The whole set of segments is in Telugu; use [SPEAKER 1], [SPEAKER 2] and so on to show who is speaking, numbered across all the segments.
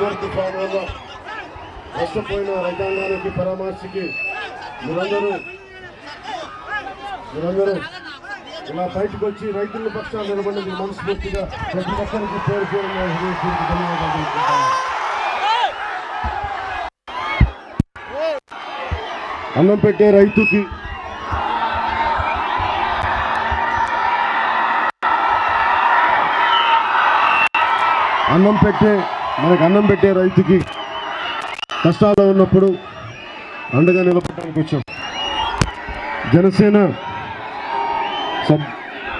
[SPEAKER 1] నివర్ తుఫాన్ వల్ల నష్టపోయిన రైతాంగానికి పరామర్శకి మీరందరూ ఇలా బయటకు వచ్చి రైతుల పక్షాలు నిలబడినందుకు మనస్ఫూర్తిగా ప్రతి ఒక్కరికి పేరు పేరుగా ధన్యవాదాలు. అన్నం పెట్టే రైతుకి మనకు అన్నం పెట్టే రైతుకి కష్టాలు ఉన్నప్పుడు అండగా నిలబడడానికి వచ్చాం. జనసేన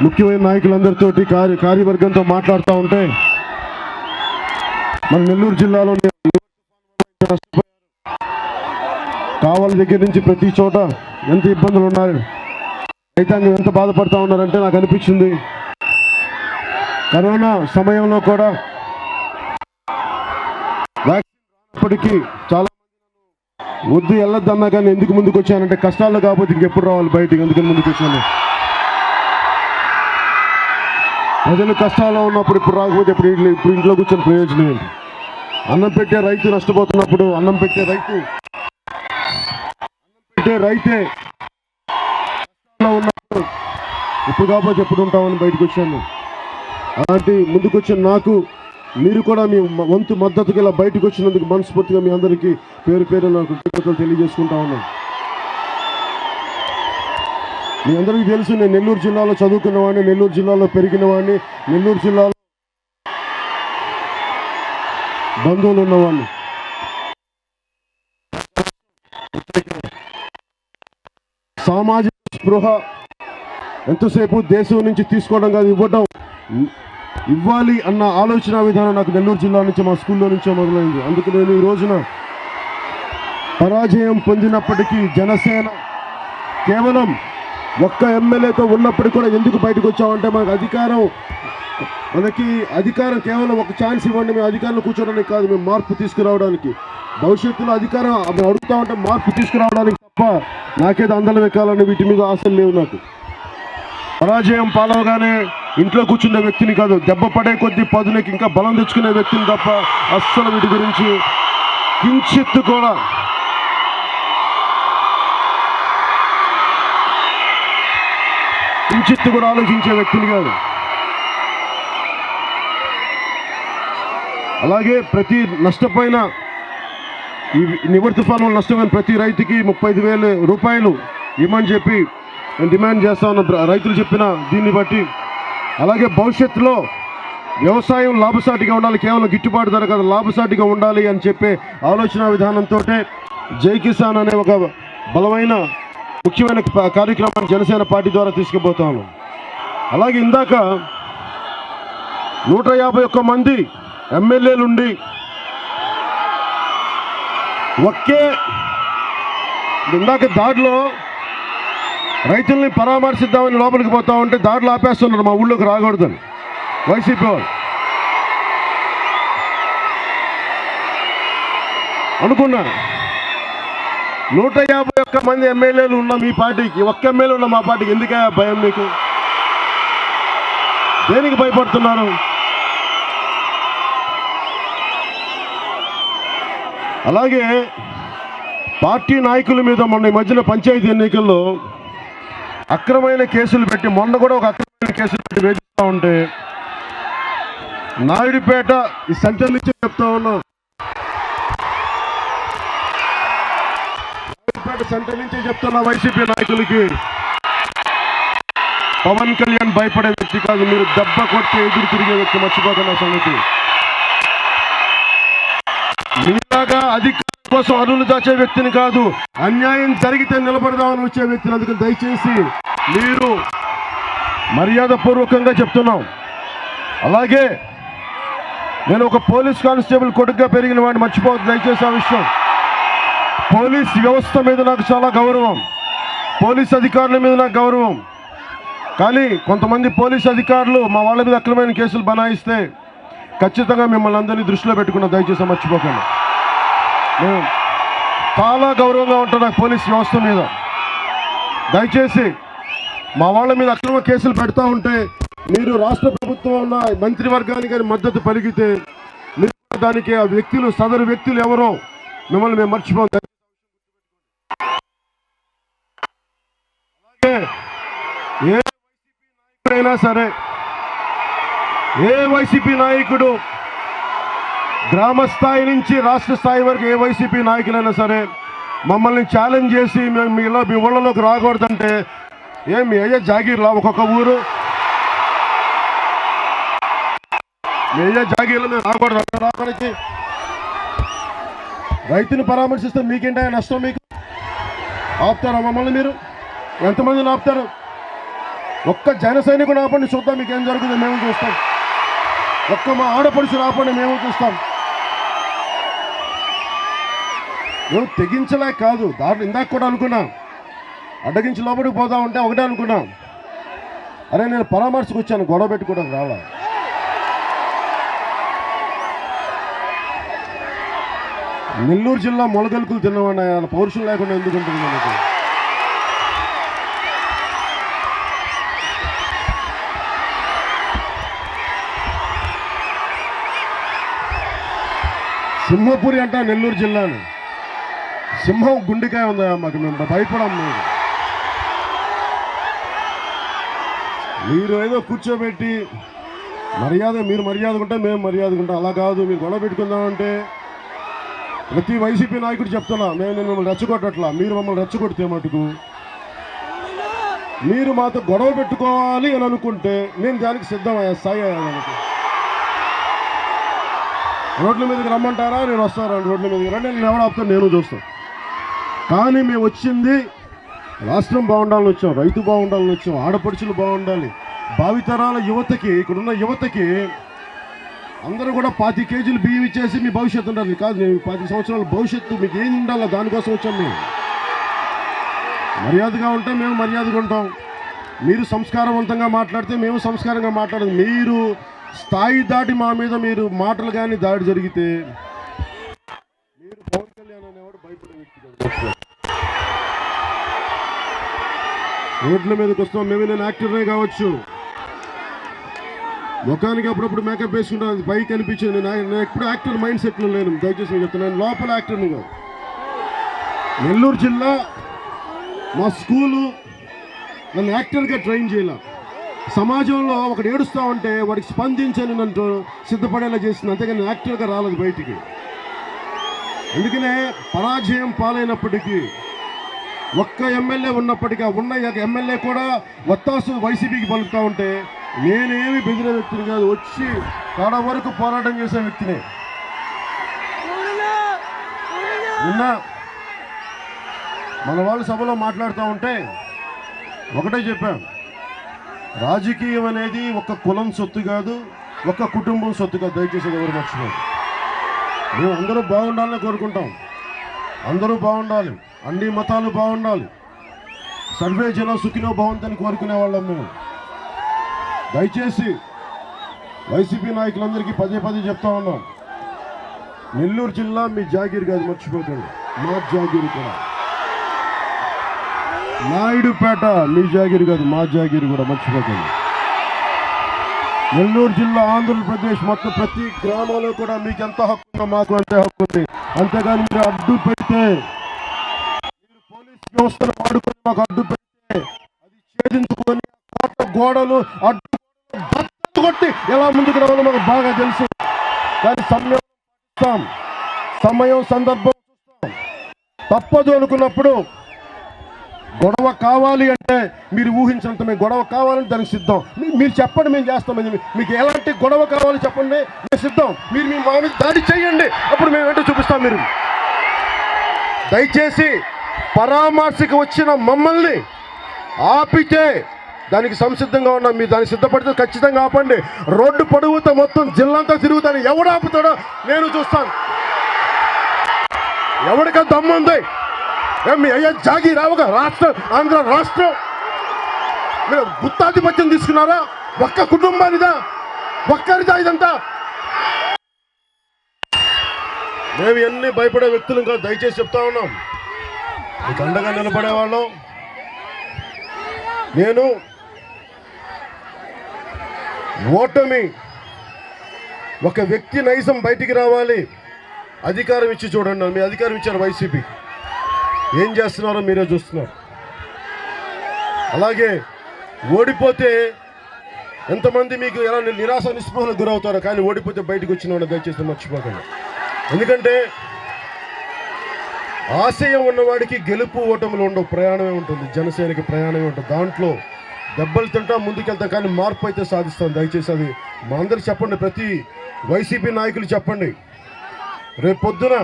[SPEAKER 1] ముఖ్యమైన నాయకులందరితోటి కార్యవర్గంతో మాట్లాడుతూ ఉంటే మన నెల్లూరు జిల్లాలో కావలి దగ్గర నుంచి ప్రతి చోట ఎంత ఇబ్బందులు ఉన్నారు, రైతాంగం ఎంత బాధపడుతూ ఉన్నారంటే నాకు అనిపించింది కరోనా సమయంలో కూడా వ్యాక్సిన్ రానప్పటికీ చాలా వద్దు వెళ్ళొద్దన్నా కానీ ఎందుకు ముందుకు వచ్చానంటే కష్టాల్లో కాకపోతే ఇంకెప్పుడు రావాలి బయటికి, ఎందుకని ముందుకు వచ్చాను. ప్రజలు కష్టాల్లో ఉన్నప్పుడు ఇప్పుడు రాకపోతే ఇప్పుడు ఇంట్లో కూర్చొని ప్రయోజనం ఏంటి? అన్నం పెట్టే రైతు నష్టపోతున్నప్పుడు అన్నం పెట్టే రైతే ఉన్నప్పుడు ఇప్పుడు కాకపోతే ఎప్పుడు ఉంటామని బయటకు వచ్చాను. అలాంటి ముందుకు వచ్చిన నాకు మీరు కూడా మీ వంతు మద్దతుకి ఇలా బయటకు వచ్చినందుకు మనస్ఫూర్తిగా మీ అందరికీ పేరు పేరు నాకు కృతజ్ఞతలు తెలియజేసుకుంటా ఉన్నాను. మీ అందరికీ తెలుసు నేను నెల్లూరు జిల్లాలో చదువుకున్నవాడిని, నెల్లూరు జిల్లాలో పెరిగిన వాడిని, నెల్లూరు జిల్లాలో బంధువులు ఉన్నవాడిని. సామాజిక స్పృహ ఎంతసేపు దేశం నుంచి తీసుకోవడం కాదు, ఇవ్వాలి అన్న ఆలోచన విధానం నాకు నెల్లూరు జిల్లా నుంచి మా స్కూల్లో నుంచే మొదలైంది. అందుకు నేను ఈ రోజున పరాజయం పొందినప్పటికీ జనసేన కేవలం ఒక్క ఎమ్మెల్యేతో ఉన్నప్పటికీ కూడా ఎందుకు బయటకు వచ్చామంటే మనకి అధికారం కేవలం ఒక ఛాన్స్ ఇవ్వండి, మేము అధికారంలో కూర్చోడానికి కాదు, మేము మార్పు తీసుకురావడానికి, భవిష్యత్తులో అధికారం మేము అడుగుతామంటే మార్పు తీసుకురావడానికి తప్ప నాకేదో అందలం ఎక్కాలని వీటి మీద ఆశలు లేవు నాకు. పరాజయం పాలవగానే ఇంట్లో కూర్చునే వ్యక్తిని కాదు, దెబ్బ పడే కొద్దీ పదులకి ఇంకా బలం తెచ్చుకునే వ్యక్తిని తప్ప అస్సలు వీటి గురించి కించిత్తు కూడా ఆలోచించే వ్యక్తిని కాదు. అలాగే ప్రతి నష్టపోయిన ఈ నివర్ తుఫాన్ వల్ల నష్టమైన ప్రతి రైతుకి 35,000 రూపాయలు ఇవ్వమని చెప్పి నేను డిమాండ్ చేస్తా ఉన్న రైతులు చెప్పిన దీన్ని బట్టి. అలాగే భవిష్యత్తులో వ్యవసాయం లాభసాటిగా ఉండాలి, కేవలం గిట్టుబాటు ధర కాదు లాభసాటిగా ఉండాలి అని చెప్పే ఆలోచన విధానంతో జై కిసాన్ అనే ఒక బలమైన ముఖ్యమైన కార్యక్రమాన్ని జనసేన పార్టీ ద్వారా తీసుకుపోతాను. అలాగే ఇందాక 151 మంది ఎమ్మెల్యేలుండి ఇందాక దారిలో రైతుల్ని పరామర్శిద్దామని లోపలికి పోతా ఉంటే దారిలో ఆపేస్తున్నారు మా ఊళ్ళోకి రాకూడదని వైసీపీ వాళ్ళు. అనుకున్నా 151 మంది ఎమ్మెల్యేలు ఉన్న మీ పార్టీకి ఒక్క ఎమ్మెల్యే ఉన్న మా పార్టీకి ఎందుకే భయం మీకు? దేనికి భయపడుతున్నారు? అలాగే పార్టీ నాయకుల మీద మొన్న ఈ మధ్యన పంచాయతీ ఎన్నికల్లో అక్రమైన కేసులు పెట్టి, మొన్న కూడా ఒక అక్రమైన కేసులు పెట్టి వేధిస్తూ ఉంటే నాయుడుపేట ఈ సెంటర్ నుంచి చెప్తా ఉన్నాం, నాయుడుపేట సెంటర్ నుంచి చెప్తున్నా వైసీపీ నాయకులకి, పవన్ కళ్యాణ్ భయపడే వ్యక్తి కాదు, మీరు దెబ్బ కొట్టి ఎదురు తిరిగే వ్యక్తి, మర్చిపోతున్న సంగతి. మీలాగా అధికారం కోసం అరువులు దాచే వ్యక్తిని కాదు, అన్యాయం జరిగితే నిలబడదామని వచ్చే వ్యక్తిని. అందుకని దయచేసి మీరు మర్యాద పూర్వకంగా చెప్తున్నాం. అలాగే నేను ఒక పోలీస్ కానిస్టేబుల్ కొడుకుగా పెరిగిన వాడిని, మర్చిపోవద్దు దయచేసి ఆ విషయం. పోలీస్ వ్యవస్థ మీద నాకు చాలా గౌరవం, పోలీస్ అధికారుల మీద నాకు గౌరవం. కానీ కొంతమంది పోలీస్ అధికారులు మా వాళ్ళ మీద అక్రమైన కేసులు బనాయిస్తే ఖచ్చితంగా మిమ్మల్ని అందరినీ దృష్టిలో పెట్టుకున్నా, దయచేసి మర్చిపోకండి. నేను చాలా గౌరవంగా ఉంటాను నాకు పోలీస్ వ్యవస్థ మీద. దయచేసి మా వాళ్ళ మీద అక్రమ కేసులు పెడతా ఉంటే మీరు రాష్ట్ర ప్రభుత్వం ఉన్న మంత్రివర్గానికి కానీ మద్దతు పలికితే మీరు దానికి ఆ వ్యక్తులు సదరు వ్యక్తులు ఎవరో మిమ్మల్ని మేము మర్చిపోతాం. ఏ అయినా సరే, ఏ వైసీపీ నాయకుడు గ్రామ స్థాయి నుంచి రాష్ట్ర స్థాయి వరకు ఏ వైసీపీ నాయకులైనా సరే మమ్మల్ని ఛాలెంజ్ చేసి మీ ఊళ్ళలోకి రాకూడదంటే మీ అయ్యే జాగీర్లా ఒక్కొక్క ఊరు మీ అయ్యే జాగీర్లో మేము రాకూడదు. రాకడానికి రైతుని పరామర్శిస్తే మీకేంటా నష్టం? మీకు ఆపుతారా మమ్మల్ని? మీరు ఎంతమందిని ఆపుతారు? ఒక్క జన సైనికుడు ఆపండి, చూద్దాం మీకేం జరుగుతుందో మేము చూస్తాం. ఒక్క మా ఆడపడుచులు ఆపండి, మేము చూస్తాం. మేము తెగించలేక కాదు, దాంట్లో ఇందాక కూడా అనుకున్నాం, అడ్డగించి లోపలికి పోతా ఉంటే ఒకటే అనుకున్నాం, అరే నేను పరామర్శకు వచ్చాను, గొడవ పెట్టుకోవడానికి రావా. నెల్లూరు జిల్లా మొలగలుకులు తిన్నవాడిని, ఆయన పౌరుషం లేకుండా ఎందుకు ఉంటుంది మనకి? సింహపురి అంట నెల్లూరు జిల్లాను. సింహం గుండెకాయ ఉందా మాకు? మేము భయపడం. మీరు ఏదో కూర్చోబెట్టి మీరు మర్యాద ఉంటే మేము మర్యాద ఉంటాం, అలా కాదు. మీరు గొడవ పెట్టుకుందామంటే ప్రతి వైసీపీ నాయకుడు చెప్తున్నా, నేను మిమ్మల్ని రెచ్చగొట్టట్లా. మీరు మమ్మల్ని రెచ్చగొడితే మటుకు మీరు మాతో గొడవ పెట్టుకోవాలి అని అనుకుంటే నేను దానికి సిద్ధమయ్యా, సాయి అయ్యానికి. రోడ్ల మీదకి రమ్మంటారా? నేను వస్తాను. రోడ్ల మీదకి రండి, నేను ఎవరు ఆపుతాను, నేను చూస్తాను. కానీ మేము వచ్చింది రాష్ట్రం బాగుండాలని వచ్చాం, రైతు బాగుండాలని వచ్చాం, ఆడపడుచులు బాగుండాలి. భావితరాల యువతకి, ఇక్కడున్న యువతకి అందరూ కూడా 25 కేజీలు బియ్యం ఇచ్చేసి మీ భవిష్యత్తు ఉండాలి కాదు. మేము 10 సంవత్సరాల భవిష్యత్తు మీకు ఏం ఉండాలో దానికోసం వచ్చాం. మేము మర్యాదగా ఉంటే మేము మర్యాదగా ఉంటాం. మీరు సంస్కారవంతంగా మాట్లాడితే మేము సంస్కారంగా మాట్లాడదు. మీరు స్థాయి దాటి మా మీద మీరు మాటలు కానీ దాడి జరిగితే మీరు పవన్ కళ్యాణ్ అనేవాడు భయపడే వ్యక్తి కాదు. రోడ్ల మీదకి వస్తాం. నేను యాక్టర్నే కావచ్చు, ముఖానికి అప్పుడప్పుడు మేకప్ వేసుకుంటాను, అది పైకి అనిపించింది. నేను ఎప్పుడు యాక్టర్ మైండ్ సెట్లో లేను, దయచేసి నేను చెప్తాను. నేను లోపల యాక్టర్ని కాదు. నెల్లూరు జిల్లా మా స్కూలు నన్ను యాక్టర్గా ట్రైన్ చేయాల. సమాజంలో ఒకటి ఏడుస్తూ ఉంటే వాడికి స్పందించని నన్ను సిద్ధపడేలా చేసింది, అంతేగాని యాక్టర్గా రాలేదు బయటికి. అందుకనే పరాజయం పాలైనప్పటికీ, ఒక్క ఎమ్మెల్యే ఉన్నప్పటికీ, ఉన్న ఎమ్మెల్యే కూడా వత్తాసు వైసీపీకి పలుకుతూ ఉంటే నేనేమి బెదిరే వ్యక్తిని కాదు, వచ్చి కాడ వరకు పోరాటం చేసే వ్యక్తిని. నిన్న మన వాళ్ళు సభలో మాట్లాడుతూ ఉంటే ఒకటే చెప్పాం, రాజకీయం అనేది ఒక కులం సొత్తు కాదు, ఒక కుటుంబం సొత్తు కాదు. దయచేసి ఎవరు మర్చిపోదు. మేము అందరూ బాగుండాలని కోరుకుంటాం, అందరూ బాగుండాలి, అన్ని మతాలు బాగుండాలి, సర్వే జన సుఖినో భవంతని కోరుకునే వాళ్ళం మేము. దయచేసి వైసీపీ నాయకులందరికీ పదే చెప్తా ఉన్నాం, నెల్లూరు జిల్లా మీ జాగీర్ కాదు, మర్చిపోకండి. మా జాగీర్ కూడా, నాయుడుపేట మీ జాగీర్ కాదు, మా జాగీర్ కూడా మర్చిపోకండి. నెల్లూరు జిల్లా ఆంధ్రప్రదేశ్ మొత్తం ప్రతి గ్రామంలో కూడా మీకు ఎంత హక్కు ఉందో మాకు అంతే హక్కు ఉంది. అంతేగాని మీరు అడ్డు పెడితే, మీరు పోలీస్ వ్యవస్థను వాడుకొని మాకు అడ్డు పెడితే అది ఛేదించుకొని గోడలు అడ్డు కొట్టి ఎలా ముందుకు రావాలో మాకు బాగా తెలుసు. దాని సమయం సందర్భం చూస్తాం. తప్పదు అనుకున్నప్పుడు గొడవ కావాలి అంటే మీరు ఊహించినంత మేము గొడవ కావాలని దానికి సిద్ధం. మీరు చెప్పండి, మేము చేస్తామని. మీకు ఎలాంటి గొడవ కావాలి చెప్పండి, మేము సిద్ధం. మీరు మీ మా మీద దాడి చేయండి, అప్పుడు మేము ఏంటో చూపిస్తాం. మీరు దయచేసి పరామర్శకు వచ్చిన మమ్మల్ని ఆపితే దానికి సంసిద్ధంగా ఉన్నాం. మీరు దానికి సిద్ధపడితే ఖచ్చితంగా ఆపండి. రోడ్డు పొడవుతో మొత్తం జిల్లాంతా తిరుగుతాను, ఎవడు ఆపుతాడో నేను చూస్తాను. ఎవడికా దమ్ముంది? మీ అయ్యా జాగి రావుగా రాష్ట్రం, ఆంధ్ర రాష్ట్రం మీరు గుత్తాధిపత్యం తీసుకున్నారా? ఒక్క కుటుంబానిదా, ఒక్కరిదా ఇదంతా? మేము ఎన్ని భయపడే వ్యక్తులు కాదు, దయచేసి చెప్తా ఉన్నాం. మీకు అండగా నిలబడేవాళ్ళం. నేను ఓటమి ఒక వ్యక్తి నైజం బయటికి రావాలి. అధికారం ఇచ్చి చూడండి. మీ అధికారం ఇచ్చారు వైసీపీ, ఏం చేస్తున్నారో మీరే చూస్తున్నారు. అలాగే ఓడిపోతే ఎంతమంది మీకు ఎలా నిరాశ నిస్పృహలకు గురవుతారో, కానీ ఓడిపోతే బయటకు వచ్చిన వాడు దయచేసి మర్చిపోకండి. ఎందుకంటే ఆశయం ఉన్నవాడికి గెలుపు ఓటములు ఉండవు, ప్రయాణమే ఉంటుంది. జనసేనకి ప్రయాణమే ఉంటుంది. దాంట్లో దెబ్బలు తింటాం, ముందుకెళ్తాం, కానీ మార్పు అయితే సాధిస్తాం. దయచేసి అది మా అందరికి చెప్పండి. ప్రతి వైసీపీ నాయకులు చెప్పండి. రేపు పొద్దున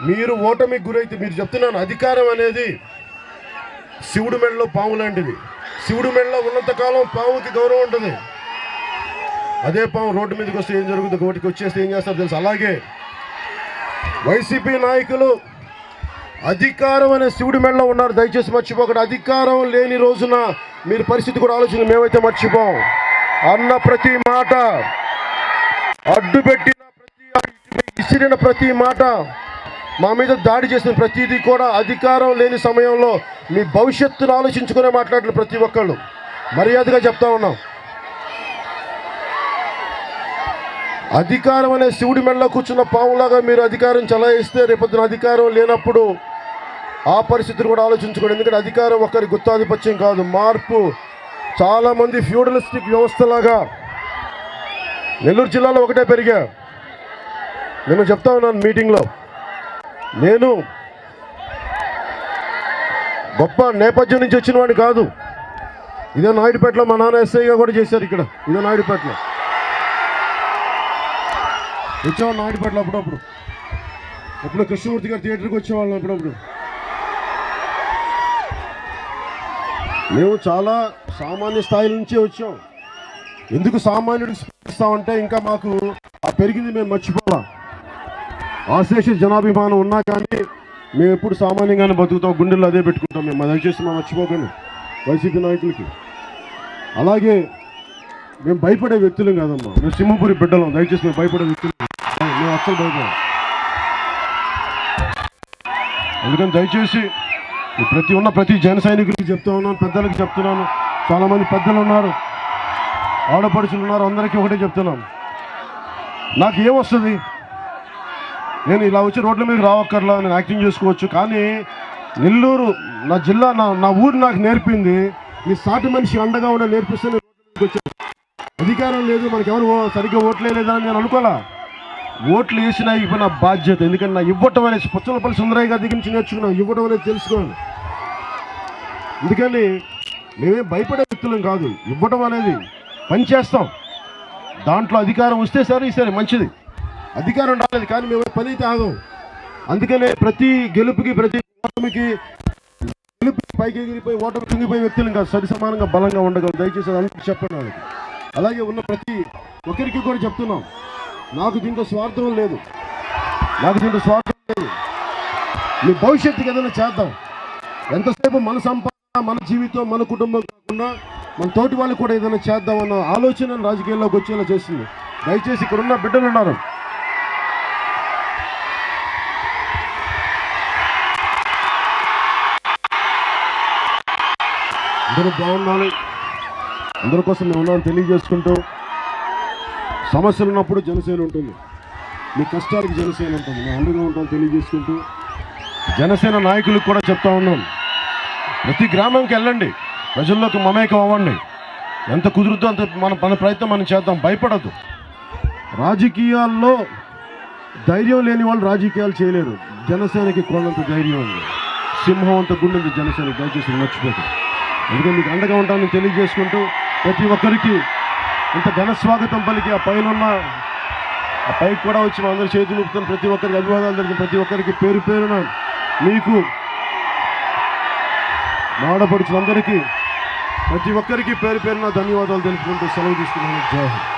[SPEAKER 1] మీరు ఓటమికి గురైతే, మీరు చెప్తున్నాను, అధికారం అనేది శివుడి మెడలో పాము లాంటిది. శివుడి మెడలో ఉన్నంతకాలం పాముకి గౌరవం ఉంటుంది. అదే పాము రోడ్డు మీదకి వస్తే ఏం జరుగుతుంది, ఒకటికి వచ్చేస్తే ఏం చేస్తారో తెలుసు. అలాగే వైసీపీ నాయకులు అధికారం అనే శివుడి మెడలో ఉన్నారు. దయచేసి మర్చిపోకండి. అధికారం లేని రోజున మీరు పరిస్థితి కూడా ఆలోచన, మేమైతే మర్చిపోం. అన్న ప్రతి మాట, అడ్డుపెట్టిన ఇసిరిన ప్రతి మాట, మా మీద దాడి చేసిన ప్రతిదీ కూడా అధికారం లేని సమయంలో మీ భవిష్యత్తును ఆలోచించుకునే మాట్లాడిన ప్రతి ఒక్కళ్ళు మర్యాదగా చెప్తా ఉన్నాం. అధికారం అనే శివుడి మెడలో కూర్చున్న పాములాగా మీరు అధికారం చలాయిస్తే రేపొద్దున అధికారం లేనప్పుడు ఆ పరిస్థితిని కూడా ఆలోచించుకోండి. ఎందుకంటే అధికారం ఒకరి గుత్తాధిపత్యం కాదు, మార్పు. చాలామంది ఫ్యూడలిస్టిక్ వ్యవస్థలాగా నెల్లూరు జిల్లాలో ఒకటే పెరిగా. నేను చెప్తా ఉన్నాను మీటింగ్లో, నేను గొప్ప నేపథ్యం నుంచి వచ్చిన వాడిని కాదు. ఇదే నాయుడుపేటలో మా నాన్న ఎస్ఐగా కూడా చేశారు. ఇక్కడ ఇదే నాయుడుపేటలో వచ్చేవాళ్ళు. నాయుడుపేటలో అప్పుడప్పుడు ఎప్పుడు కృష్ణమూర్తి గారు థియేటర్కి వచ్చేవాళ్ళం. అప్పుడప్పుడు మేము చాలా సామాన్య స్థాయి నుంచే వచ్చాం. ఎందుకు సామాన్యుడికి స్పందిస్తామంటే ఇంకా మాకు ఆ పెరిగింది మేము మర్చిపోవాలా. ఆశేష జనాభిమానం ఉన్నా కానీ మేము ఎప్పుడు సామాన్యంగానే బతుకుతాం, గుండెల్లో అదే పెట్టుకుంటాం. మేము దయచేసి మేము మర్చిపోకండి వైసీపీ నాయకులకి. అలాగే మేము భయపడే వ్యక్తులం కాదమ్మా, మేము సింహపురి బిడ్డలం. దయచేసి మేము భయపడే వ్యక్తులు, మేము అస్సలు భయపడం. అందుకని దయచేసి ప్రతి జన సైనికులకి చెప్తా ఉన్నాను, పెద్దలకి చెప్తున్నాను. చాలామంది పెద్దలు ఉన్నారు, ఆడపడుచులు ఉన్నారు, అందరికీ ఒకటే చెప్తున్నాను. నాకు ఏమొస్తుంది, నేను ఇలా వచ్చి రోడ్ల మీద రావక్కర్లా, నేను యాక్టింగ్ చేసుకోవచ్చు. కానీ నెల్లూరు నా జిల్లా, నా ఊరు నాకు నేర్పింది, మీ సాటి మనిషి అండగా ఉండే నేర్పిస్తే నేను రోడ్ల మీదకి వచ్చాను. అధికారం లేదు, మనకి ఎవరు సరిగ్గా ఓట్లు వేయలేదని నేను అనుకోవాలా. ఓట్లు వేసినా ఇప్పుడు నా బాధ్యత. ఎందుకంటే నా ఇవ్వటం అనేది పుచ్చలపల్లి సుందరయ్య గారి దగ్గర నుంచి నేర్చుకున్నాను. ఇవ్వటం అనేది తెలుసుకోవాలి. అందుకని మేమేం భయపడే వ్యక్తులం కాదు. ఇవ్వటం అనేది పని చేస్తాం. దాంట్లో అధికారం వస్తే సరే మంచిది. అధికారం రాలేదు కానీ మేము పని అయితే ఆగం. అందుకనే ప్రతి గెలుపుకి, ప్రతి ఓటమికి, గెలుపుకి పైకి ఎగిరిపోయి ఓటమి కుంగిపోయే వ్యక్తులు కాదు, సరి సమానంగా బలంగా ఉండగలరు. దయచేసి అందరికీ చెప్పండి. వాళ్ళకి అలాగే ఉన్న ప్రతి ఒక్కరికి కూడా చెప్తున్నాం, నాకు దీంట్లో స్వార్థం లేదు. మీ భవిష్యత్తుకి ఏదైనా చేద్దాం. ఎంతసేపు మన సంపాదన, మన జీవితం, మన కుటుంబం కాకుండా మన తోటి వాళ్ళకి కూడా ఏదైనా చేద్దామన్న ఆలోచన రాజకీయాల్లోకి వచ్చేలా చేస్తుంది. దయచేసి ఇక్కడున్న బిడ్డలు ఉన్నారు, అందరూ బాగుండాలి, అందరి కోసం మేము ఉన్నామని తెలియజేసుకుంటూ, సమస్యలు ఉన్నప్పుడు జనసేన ఉంటుంది, మీ కష్టానికి జనసేన ఉంటుంది, మేము అండగా ఉంటామని తెలియజేసుకుంటూ, జనసేన నాయకులకు కూడా చెప్తా ఉన్నాం, ప్రతి గ్రామంకి వెళ్ళండి, ప్రజల్లోకి మమేకం అవ్వండి. ఎంత కుదురుతో అంత మన ప్రయత్నం మనం చేద్దాం. భయపడద్దు. రాజకీయాల్లో ధైర్యం లేని వాళ్ళు రాజకీయాలు చేయలేరు. జనసేనకి కొండంత ధైర్యం ఉంది, సింహం అంత గుండెంత జనసేనకి. దయచేసి మర్చిపోతుంది. అందుకని మీకు అండగా ఉంటానని తెలియజేసుకుంటూ, ప్రతి ఒక్కరికి ఇంత ఘన స్వాగతం పలికి ఆ పైకి కూడా వచ్చి మా అందరూ చేతులు ఊపుతాను. ప్రతి ఒక్కరికి అభివాదాలు జరిగిన ప్రతి ఒక్కరికి పేరు పేరున మీకు ఆడపడుచులందరికీ ప్రతి ఒక్కరికి పేరు పేరున ధన్యవాదాలు తెలుపుకుంటూ సెలవు తీసుకున్నాను. జై హింద్.